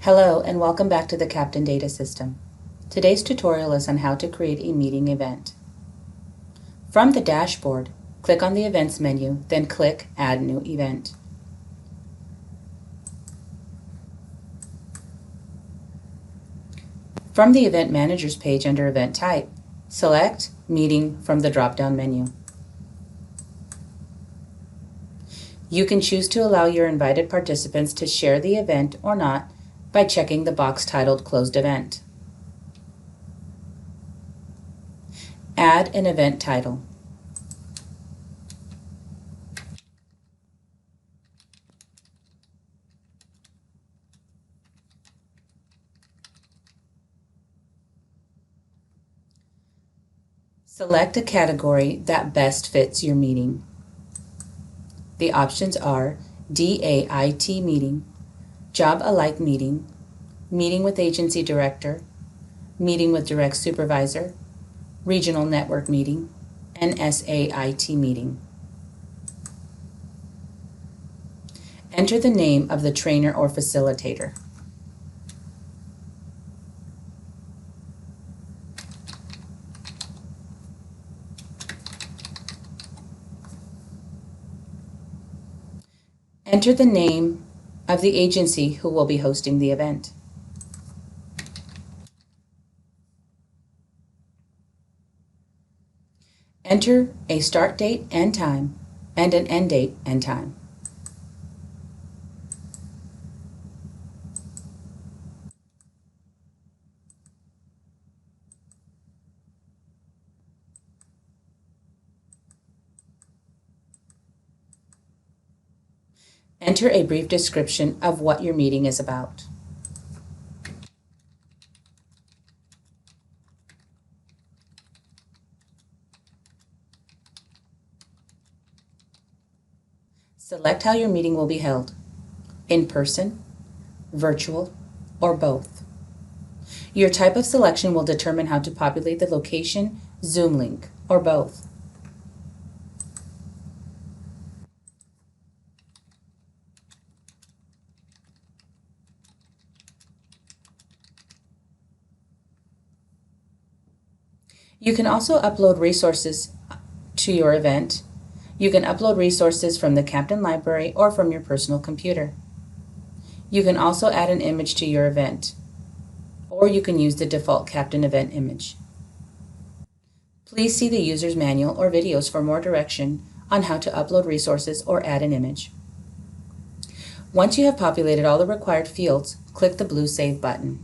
Hello and welcome back to the Captain Data System. Today's tutorial is on how to create a meeting event. From the dashboard, click on the Events menu, then click Add New Event. From the Event Managers page under Event Type, select Meeting from the drop-down menu. You can choose to allow your invited participants to share the event or not by checking the box titled Closed Event. Add an event title. Select a category that best fits your meeting. The options are DAIT meeting, Job Alike meeting, Meeting with Agency Director, Meeting with Direct Supervisor, Regional Network meeting, and SAIT meeting. Enter the name of the trainer or facilitator. Enter the name of the agency who will be hosting the event. Enter a start date and time and an end date and time. Enter a brief description of what your meeting is about. Select how your meeting will be held: in person, virtual, or both. Your type of selection will determine how to populate the location, Zoom link, or both. You can also upload resources to your event. You can upload resources from the Captain Library or from your personal computer. You can also add an image to your event, or you can use the default Captain event image. Please see the user's manual or videos for more direction on how to upload resources or add an image. Once you have populated all the required fields, click the blue Save button.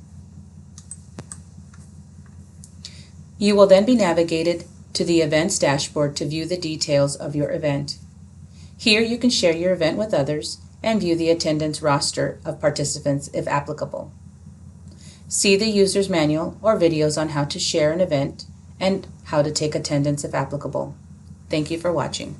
You will then be navigated to the Events dashboard to view the details of your event. Here you can share your event with others and view the attendance roster of participants if applicable. See the user's manual or videos on how to share an event and how to take attendance if applicable. Thank you for watching.